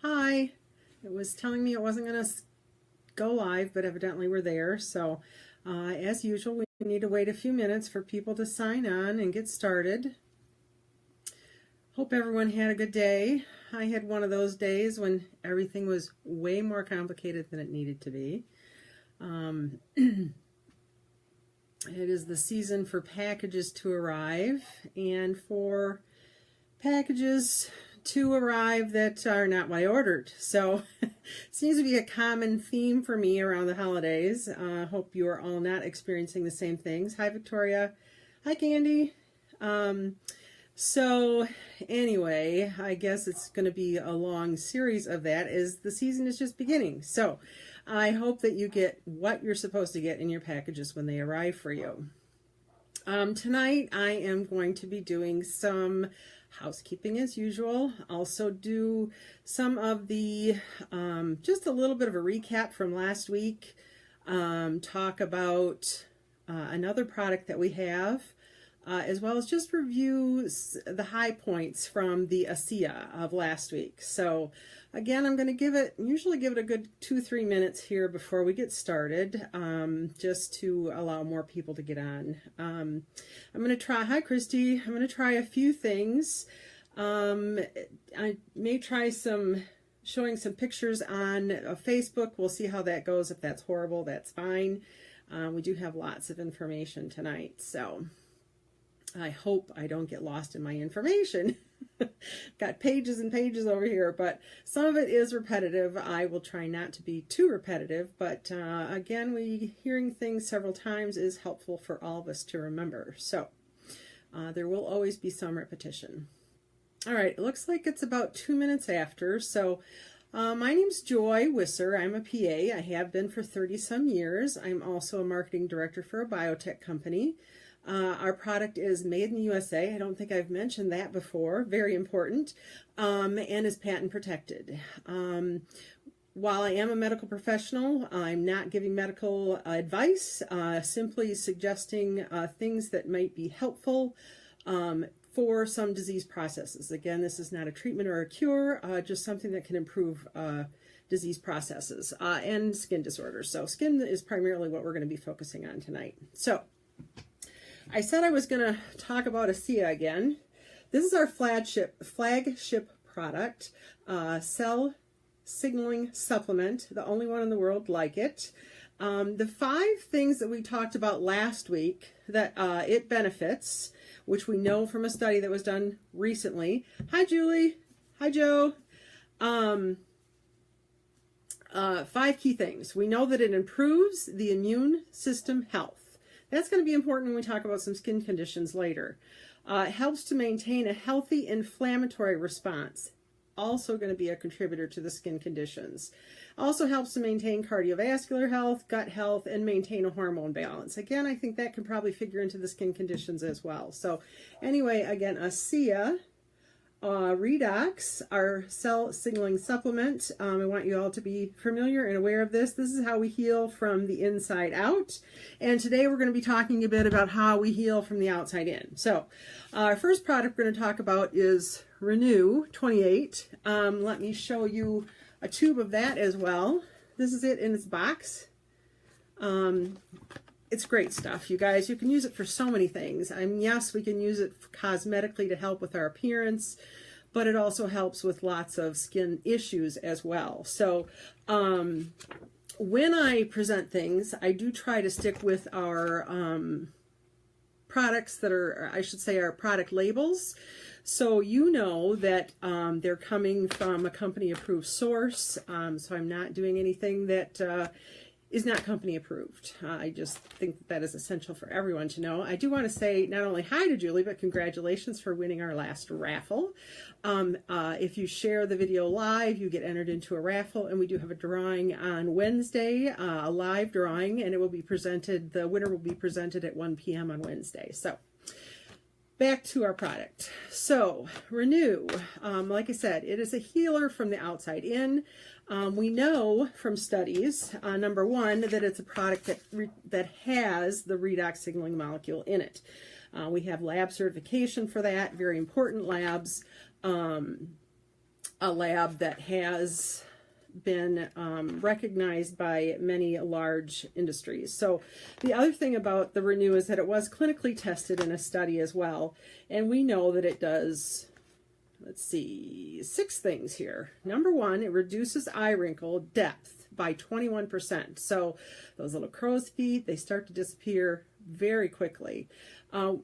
Hi. It was telling me it wasn't going to go live, but evidently we're there. So, as usual, we need to wait a few minutes for people to sign on and get started. Hope everyone had a good day. I had one of those days when everything was way more complicated than it needed to be. It is the season for packages to arrive and for packages to arrive that are not what I ordered. So it seems to be a common theme for me around the holidays. Hope you are all not experiencing the same things. Hi, Victoria. Hi, Candy. So anyway, I guess it's going to be a long series of that as the season is just beginning. So I hope that you get what you're supposed to get in your packages when they arrive for you. Tonight I am going to be doing some housekeeping as usual. Also do some of the, just a little bit of a recap from last week. Talk about another product that we have. As well as just review the high points from the ASEA of last week. So again, I'm going to usually give it a good 2-3 minutes here before we get started, just to allow more people to get on. I'm going to try, hi Christy, I'm going to try a few things. I may try showing some pictures on Facebook. We'll see how that goes. If that's horrible, that's fine. We do have lots of information tonight, so I hope I don't get lost in my information. Got pages and pages over here, but some of it is repetitive. I will try not to be too repetitive, but again, hearing things several times is helpful for all of us to remember. So there will always be some repetition. All right, it looks like it's about 2 minutes after. So my name's Joy Wisser. I'm a PA. I have been for 30-some years. I'm also a marketing director for a biotech company. Our product is made in the USA. I don't think I've mentioned that before. Very important. And is patent protected. While I am a medical professional, I'm not giving medical advice, simply suggesting things that might be helpful for some disease processes. Again, this is not a treatment or a cure, just something that can improve disease processes and skin disorders. So skin is primarily what we're going to be focusing on tonight. So I said I was going to talk about ASEA again. This is our flagship product, cell signaling supplement, the only one in the world like it. The 5 things that we talked about last week that it benefits, which we know from a study that was done recently. Hi, Julie. Hi, Joe. 5 key things. We know that it improves the immune system health. That's going to be important when we talk about some skin conditions later. It helps to maintain a healthy inflammatory response. Also going to be a contributor to the skin conditions. Also helps to maintain cardiovascular health, gut health, and maintain a hormone balance. Again, I think that can probably figure into the skin conditions as well. So anyway, again, ASEA Redox, our cell signaling supplement. I want you all to be familiar and aware of this. This is how we heal from the inside out. And today we're going to be talking a bit about how we heal from the outside in. So our first product we're going to talk about is Renew 28. Let me show you a tube of that as well. This is it in its box. It's great stuff, you guys. You can use it for so many things. Yes, we can use it cosmetically to help with our appearance, but it also helps with lots of skin issues as well. So when I present things, I do try to stick with our products that are, I should say, our product labels. So you know that they're coming from a company-approved source. So I'm not doing anything that is not company approved. I just think that is essential for everyone to know. I do want to say not only hi to Julie, but congratulations for winning our last raffle. If you share the video live, you get entered into a raffle, and we do have a drawing on Wednesday, a live drawing, and it will be presented, the winner will be presented at 1 p.m. on Wednesday. So back to our product. So Renew, like I said, it is a healer from the outside in. We know from studies, number one, that it's a product that has the redox signaling molecule in it. We have lab certification for that, very important labs. a lab that has been recognized by many large industries. So the other thing about the Renew is that it was clinically tested in a study as well. And we know that it does, let's see, 6 things here. Number 1, it reduces eye wrinkle depth by 21%. So those little crow's feet, they start to disappear very quickly.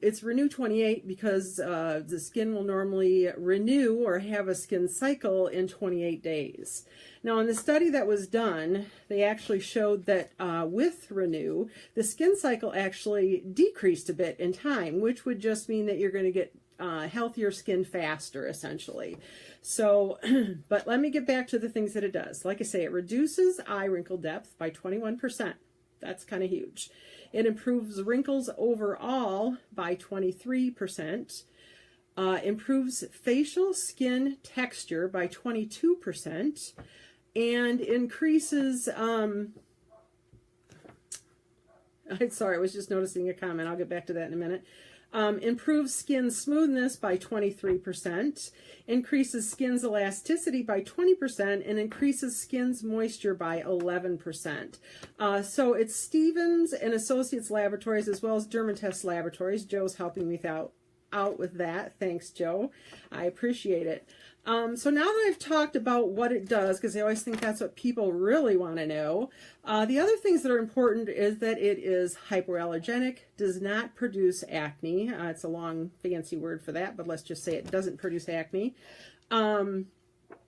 It's Renew 28 because the skin will normally renew or have a skin cycle in 28 days. Now, in the study that was done, they actually showed that with Renew, the skin cycle actually decreased a bit in time, which would just mean that you're going to get healthier skin faster, essentially. So, but let me get back to the things that it does. Like I say, it reduces eye wrinkle depth by 21%. That's kind of huge. It improves wrinkles overall by 23%. Improves facial skin texture by 22%. And increases, sorry, I was just noticing a comment. I'll get back to that in a minute. Improves skin smoothness by 23%, increases skin's elasticity by 20%, and increases skin's moisture by 11%. So it's Stevens and Associates Laboratories as well as Dermatest Laboratories. Joe's helping me out with that. Thanks, Joe. I appreciate it. So now that I've talked about what it does, because I always think that's what people really want to know, the other things that are important is that it is hypoallergenic, does not produce acne. It's a long fancy word for that, but let's just say it doesn't produce acne.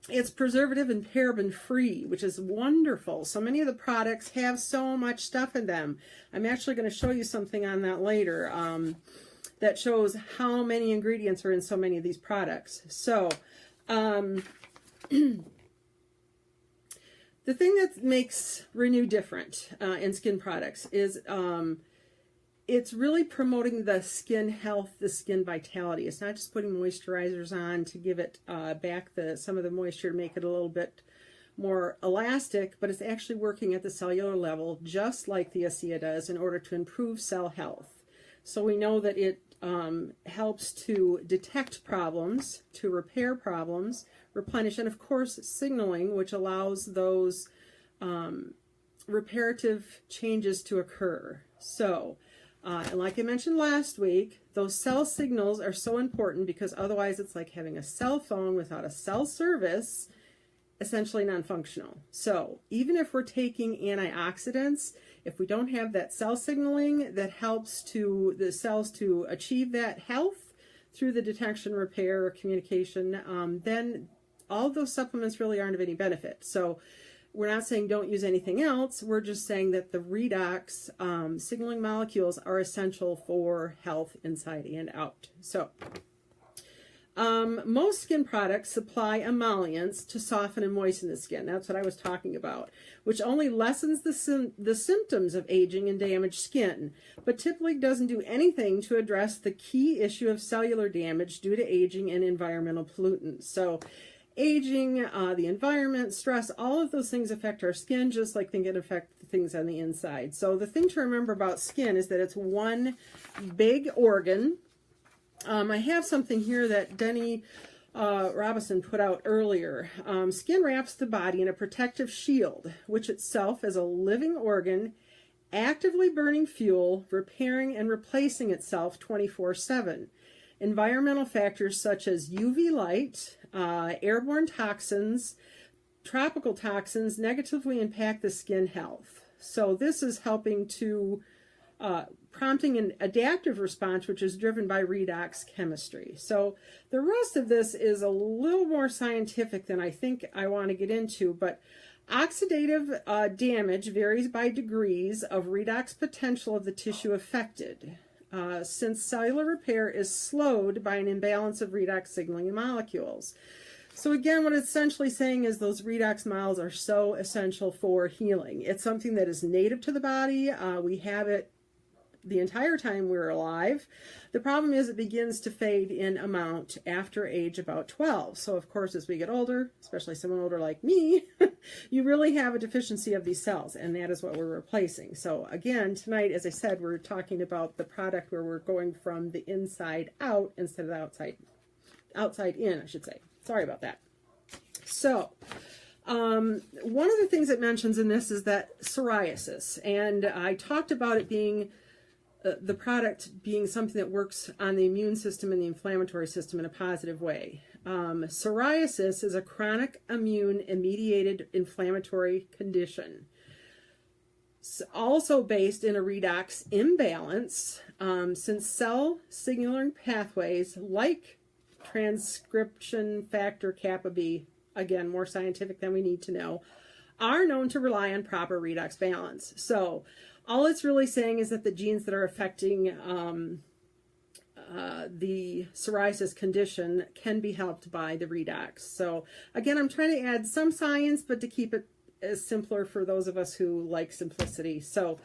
It's preservative and paraben free, which is wonderful. So many of the products have so much stuff in them. I'm actually going to show you something on that later that shows how many ingredients are in so many of these products. So the thing that makes Renew different in skin products is it's really promoting the skin health, the skin vitality. It's not just putting moisturizers on to give it back some of the moisture to make it a little bit more elastic, but it's actually working at the cellular level just like the ASEA does in order to improve cell health. So we know that it helps to detect problems, to repair problems, replenish, and of course signaling, which allows those reparative changes to occur. So, and like I mentioned last week, those cell signals are so important because otherwise it's like having a cell phone without a cell service, essentially non-functional. So even if we're taking antioxidants, if we don't have that cell signaling that helps to the cells to achieve that health through the detection, repair, communication, then all of those supplements really aren't of any benefit. So we're not saying don't use anything else. We're just saying that the redox signaling molecules are essential for health inside and out. So most skin products supply emollients to soften and moisten the skin. That's what I was talking about, which only lessens the symptoms of aging and damaged skin, but typically doesn't do anything to address the key issue of cellular damage due to aging and environmental pollutants. So aging, the environment, stress, all of those things affect our skin just like they can affect the things on the inside. So the thing to remember about skin is that it's one big organ. I have something here that Denny Robinson put out earlier. Skin wraps the body in a protective shield, which itself is a living organ, actively burning fuel, repairing and replacing itself 24/7. Environmental factors such as UV light, airborne toxins, tropical toxins negatively impact the skin health. So this is helping to prompting an adaptive response, which is driven by redox chemistry. So the rest of this is a little more scientific than I think I want to get into, but oxidative damage varies by degrees of redox potential of the tissue affected, since cellular repair is slowed by an imbalance of redox signaling molecules. So again, what it's essentially saying is those redox molecules are so essential for healing. It's something that is native to the body. We have it the entire time we're alive. The problem is it begins to fade in amount after age about 12. So of course, as we get older, especially someone older like me, you really have a deficiency of these cells, and that is what we're replacing. So again, tonight, as I said, we're talking about the product where we're going from the inside out instead of the outside in, I should say. Sorry about that. So, one of the things it mentions in this is that psoriasis, and I talked about it being the product being something that works on the immune system and the inflammatory system in a positive way. Psoriasis is a chronic immune-mediated inflammatory condition. It's also based in a redox imbalance, since cell signaling pathways like transcription factor kappa B, again, more scientific than we need to know, are known to rely on proper redox balance. So all it's really saying is that the genes that are affecting the psoriasis condition can be helped by the redox. So again, I'm trying to add some science, but to keep it as simpler for those of us who like simplicity. So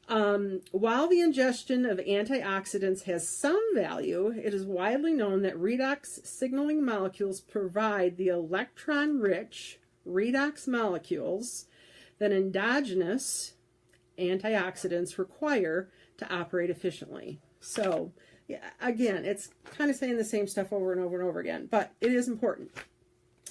while the ingestion of antioxidants has some value, it is widely known that redox signaling molecules provide the electron-rich redox molecules that endogenous antioxidants require to operate efficiently. So, yeah, again, it's kind of saying the same stuff over and over and over again, but it is important.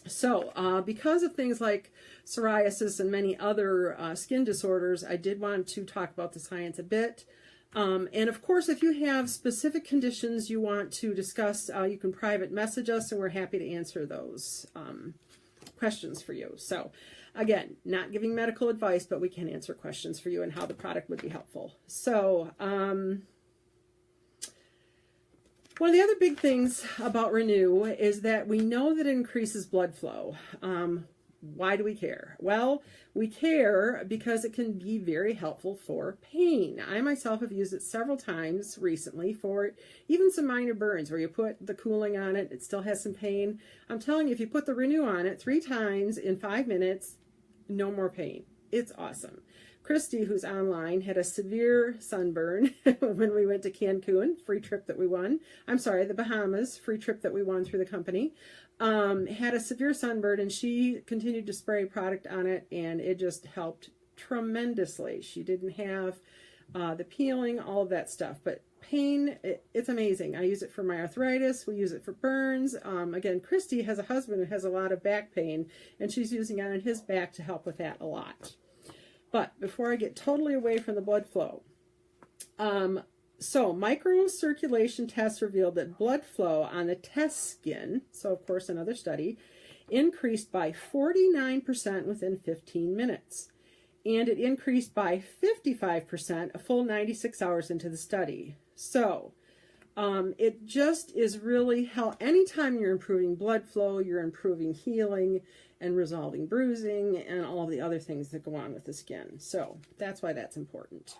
So, because of things like psoriasis and many other skin disorders, I did want to talk about the science a bit. And of course, if you have specific conditions you want to discuss, you can private message us, and we're happy to answer those questions for you. So, again, not giving medical advice, but we can answer questions for you and how the product would be helpful. So, one of the other big things about Renew is that we know that it increases blood flow. Why do we care? Well, we care because it can be very helpful for pain. I myself have used it several times recently for even some minor burns where you put the cooling on it, it still has some pain. I'm telling you, if you put the Renew on it 3 times in 5 minutes, no more pain. It's awesome. Christy, who's online, had a severe sunburn when we went to Cancun, free trip that we won. I'm sorry, the Bahamas, free trip that we won through the company. Had a severe sunburn, and she continued to spray product on it, and it just helped tremendously. She didn't have the peeling, all of that stuff. But pain, it's amazing. I use it for my arthritis. We use it for burns. Again, Christy has a husband who has a lot of back pain, and she's using it on his back to help with that a lot. But before I get totally away from the blood flow, so microcirculation tests revealed that blood flow on the test skin, so of course another study, increased by 49% within 15 minutes. And it increased by 55% a full 96 hours into the study. So it just is really anytime you're improving blood flow, you're improving healing and resolving bruising and all of the other things that go on with the skin. So that's why that's important.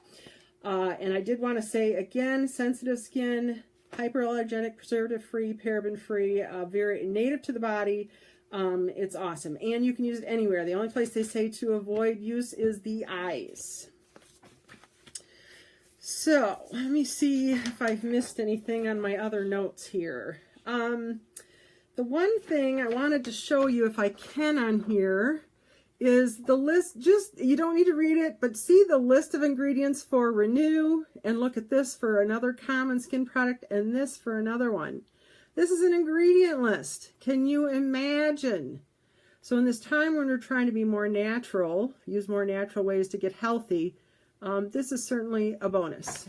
And I did want to say again, sensitive skin, hyperallergenic, preservative-free, paraben-free, very native to the body. It's awesome. And you can use it anywhere. The only place they say to avoid use is the eyes. So let me see if I've missed anything on my other notes here. The one thing I wanted to show you, if I can, on here is the list. Just, you don't need to read it, but see the list of ingredients for Renew, and look at this for another common skin product, and this for another one. This is an ingredient list. Can you imagine? So in this time when we're trying to be more natural, use more natural ways to get healthy, this is certainly a bonus.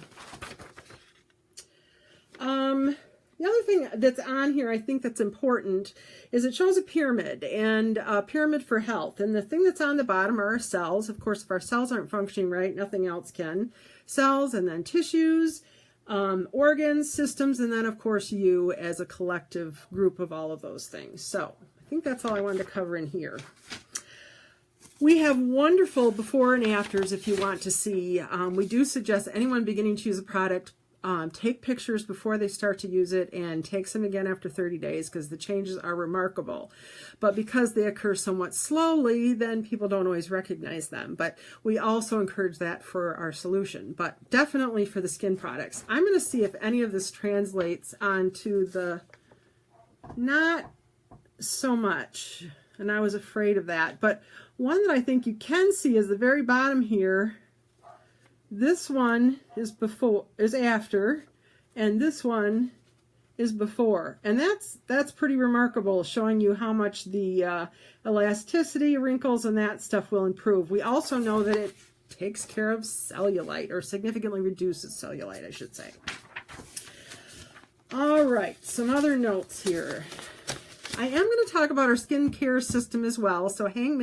The other thing that's on here, I think that's important, is it shows a pyramid, and a pyramid for health. And the thing that's on the bottom are our cells. Of course, if our cells aren't functioning right, nothing else can. Cells, and then tissues, organs, systems, and then, of course, you as a collective group of all of those things. So I think that's all I wanted to cover in here. We have wonderful before and afters if you want to see. We do suggest anyone beginning to use a product, take pictures before they start to use it, and take some again after 30 days because the changes are remarkable. But because they occur somewhat slowly, then people don't always recognize them. But we also encourage that for our solution, but definitely for the skin products. I'm going to see if any of this translates onto the, not so much, and I was afraid of that. But one that I think you can see is the very bottom here. This one is before, is after, and this one is before. And that's pretty remarkable, showing you how much the elasticity, wrinkles, and that stuff will improve. We also know that it takes care of cellulite, or significantly reduces cellulite, I should say. All right, some other notes here. I am going to talk about our skincare system as well, so hang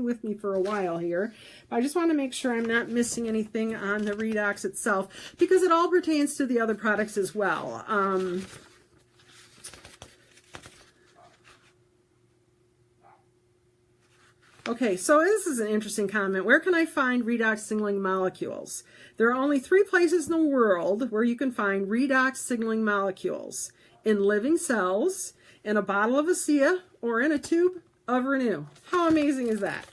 with me for a while here. I just want to make sure I'm not missing anything on the Redox itself, because it all pertains to the other products as well. Okay, so this is an interesting comment. Where can I find redox signaling molecules? There are only 3 places in the world where you can find redox signaling molecules: in living cells, in a bottle of ASEA, or in a tube of Renew. How amazing is that?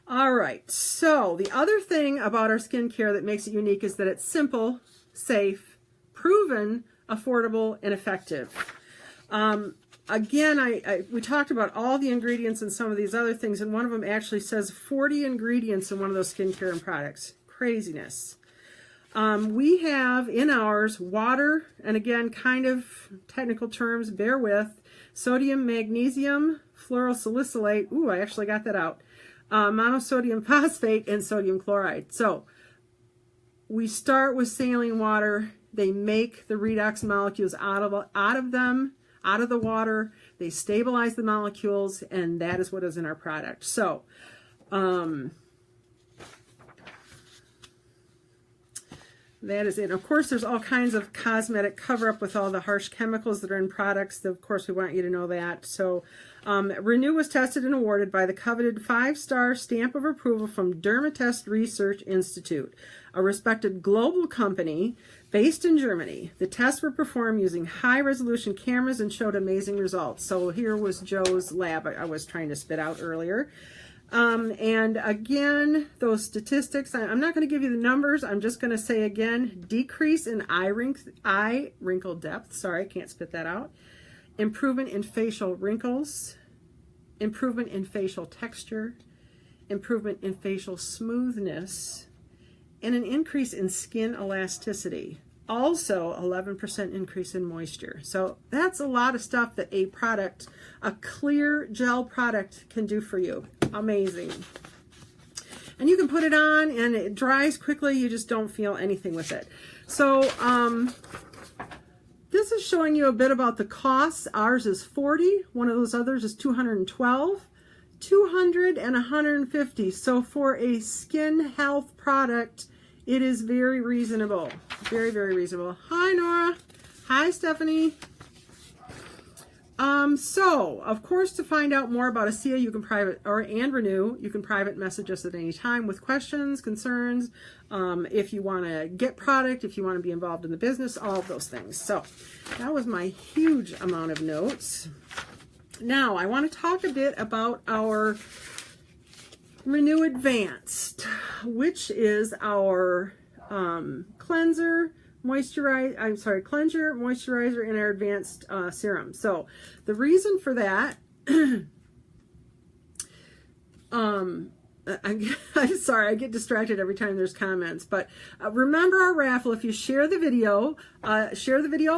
All right, so the other thing about our skincare that makes it unique is that it's simple, safe, proven, affordable, and effective. Again, we talked about all the ingredients in some of these other things, and one of them actually says 40 ingredients in one of those skincare and products. Craziness. We have in ours water, and again, kind of technical terms, bear with, sodium, magnesium, fluorosalicylate, ooh, I actually got that out, monosodium phosphate, and sodium chloride. So we start with saline water. They make the redox molecules out of the water. They stabilize the molecules, and that is what is in our product. So that is it. Of course, there's all kinds of cosmetic cover-up with all the harsh chemicals that are in products. Of course, we want you to know that. So Renew was tested and awarded by the coveted 5-star stamp of approval from Dermatest Research Institute, a respected global company based in Germany. The tests were performed using high-resolution cameras and showed amazing results. So here was Joe's lab I was trying to spit out earlier. And again, those statistics, I'm not going to give you the numbers. I'm just going to say again, decrease in eye wrinkle depth. Sorry, I can't spit that out. Improvement in facial wrinkles, improvement in facial texture, improvement in facial smoothness, and an increase in skin elasticity. Also, 11% increase in moisture. So that's a lot of stuff that a product, a clear gel product, can do for you. Amazing. And you can put it on and it dries quickly. You just don't feel anything with it. So this is showing you a bit about the costs. Ours is $40. One of those others is $212. $200 and $150. So for a skin health product, it is very reasonable. Very, very reasonable. Hi, Nora. Hi, Stephanie. So, of course, to find out more about ASEA, you can and Renew, you can private message us at any time with questions, concerns, if you want to get product, if you want to be involved in the business, all of those things. So, that was my huge amount of notes. Now, I want to talk a bit about our Renew Advanced, which is our cleanser, moisturizer, and our advanced serum. So the reason for that, I'm sorry, I get distracted every time there's comments, but remember our raffle. If you share the video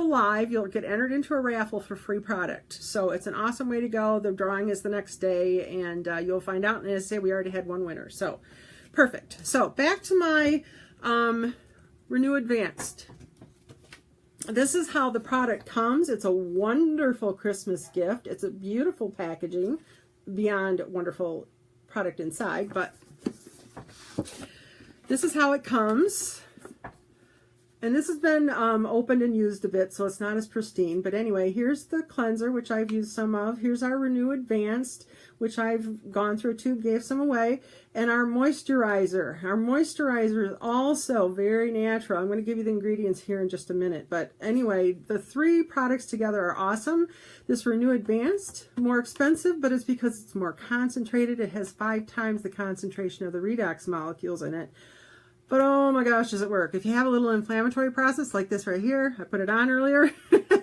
live, you'll get entered into a raffle for free product. So it's an awesome way to go. The drawing is the next day, and you'll find out. And as I say, we already had one winner. So perfect. So back to my Renew Advanced. This is how the product comes. It's a wonderful Christmas gift. It's a beautiful packaging, beyond wonderful product inside, but this is how it comes. And this has been opened and used a bit, so it's not as pristine. But anyway, here's the cleanser, which I've used some of. Here's our Renew Advanced, which I've gone through a tube, gave some away. And our moisturizer. Our moisturizer is also very natural. I'm going to give you the ingredients here in just a minute. But anyway, the 3 products together are awesome. This Renew Advanced, more expensive, but it's because it's more concentrated. It has 5 times the concentration of the redox molecules in it. But oh my gosh, does it work? If you have a little inflammatory process like this right here, I put it on earlier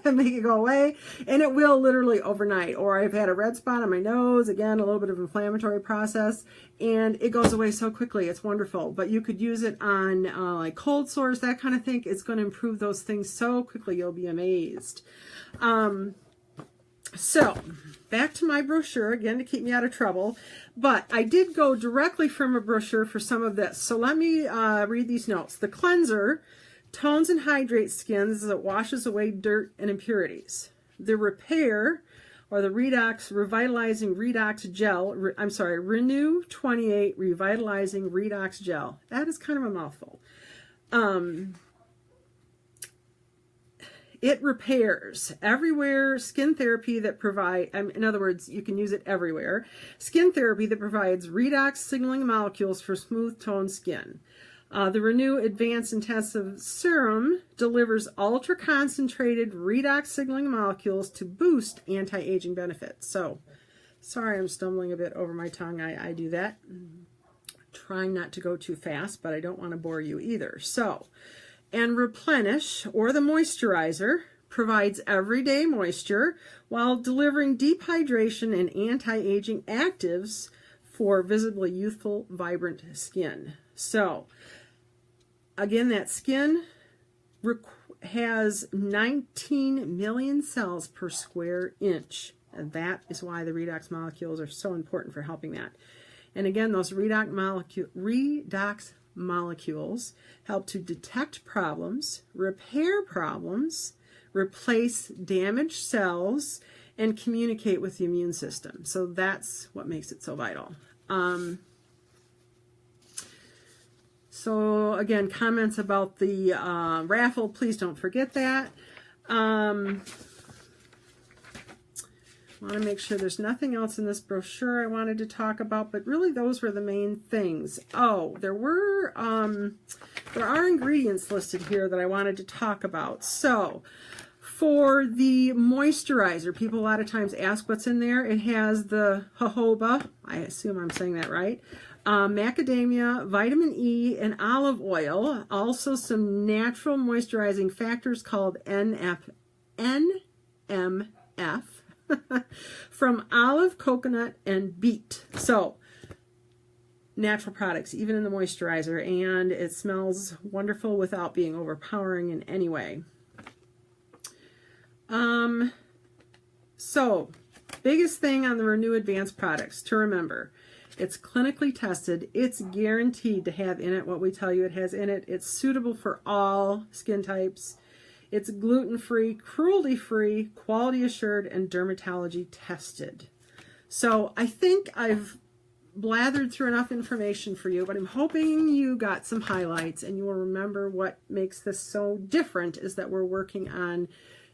and make it go away, and it will literally overnight. Or I've had a red spot on my nose, again, a little bit of inflammatory process, and it goes away so quickly. It's wonderful. But you could use it on like cold sores, that kind of thing. It's going to improve those things so quickly, you'll be amazed. So, back to my brochure, again, to keep me out of trouble. But I did go directly from a brochure for some of this. So let me read these notes. The cleanser tones and hydrates skin as it washes away dirt and impurities. The repair, or the Redox Revitalizing Redox Gel, Renew 28 Revitalizing Redox Gel. That is kind of a mouthful. It repairs everywhere skin therapy that in other words, you can use it everywhere. Skin therapy that provides redox signaling molecules for smooth toned skin. The Renew Advanced Intensive Serum delivers ultra concentrated redox signaling molecules to boost anti-aging benefits. So, sorry, I'm stumbling a bit over my tongue. I do that. Trying not to go too fast, but I don't want to bore you either. So, and Replenish, or the moisturizer, provides everyday moisture while delivering deep hydration and anti-aging actives for visibly youthful, vibrant skin. So, again, that skin has 19 million cells per square inch. And that is why the redox molecules are so important for helping that. And again, those redox molecules help to detect problems, repair problems, replace damaged cells, and communicate with the immune system. So that's what makes it so vital. So again, comments about the raffle, please don't forget that. I want to make sure there's nothing else in this brochure I wanted to talk about, but really those were the main things. Oh, there are ingredients listed here that I wanted to talk about. So, for the moisturizer, people a lot of times ask what's in there. It has the jojoba, I assume I'm saying that right, macadamia, vitamin E, and olive oil. Also some natural moisturizing factors called NMF. From olive, coconut, and beet. So, natural products, even in the moisturizer, and it smells wonderful without being overpowering in any way. So, biggest thing on the Renew Advanced products to remember, it's clinically tested, it's guaranteed to have in it what we tell you it has in it, it's suitable for all skin types, it's gluten-free, cruelty-free, quality assured, and dermatology tested. So I think I've blathered through enough information for you, but I'm hoping you got some highlights and you will remember what makes this so different is that we're working on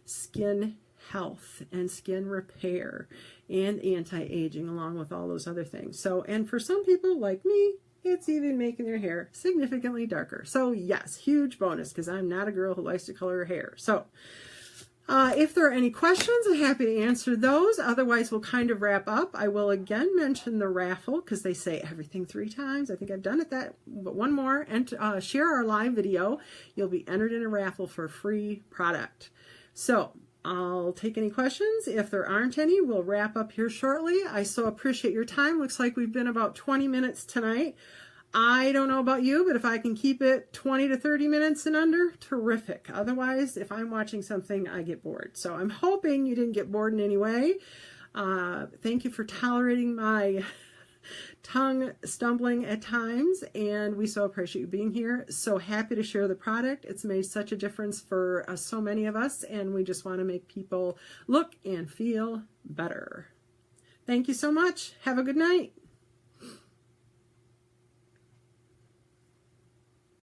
skin health and skin repair and anti-aging along with all those other things. So, and for some people like me, it's even making their hair significantly darker. So yes, huge bonus because I'm not a girl who likes to color her hair. So if there are any questions, I'm happy to answer those. Otherwise, we'll kind of wrap up. I will again mention the raffle because they say everything 3 times. I think I've done it but one more. And share our live video. You'll be entered in a raffle for a free product. So I'll take any questions. If there aren't any, we'll wrap up here shortly. I so appreciate your time. Looks like we've been about 20 minutes tonight. I don't know about you, but if I can keep it 20 to 30 minutes and under, terrific. Otherwise, if I'm watching something, I get bored. So I'm hoping you didn't get bored in any way. Thank you for tolerating my tongue stumbling at times, and we so appreciate you being here. So happy to share the product. It's made such a difference for so many of us, and we just want to make people look and feel better. Thank you so much. Have a good night.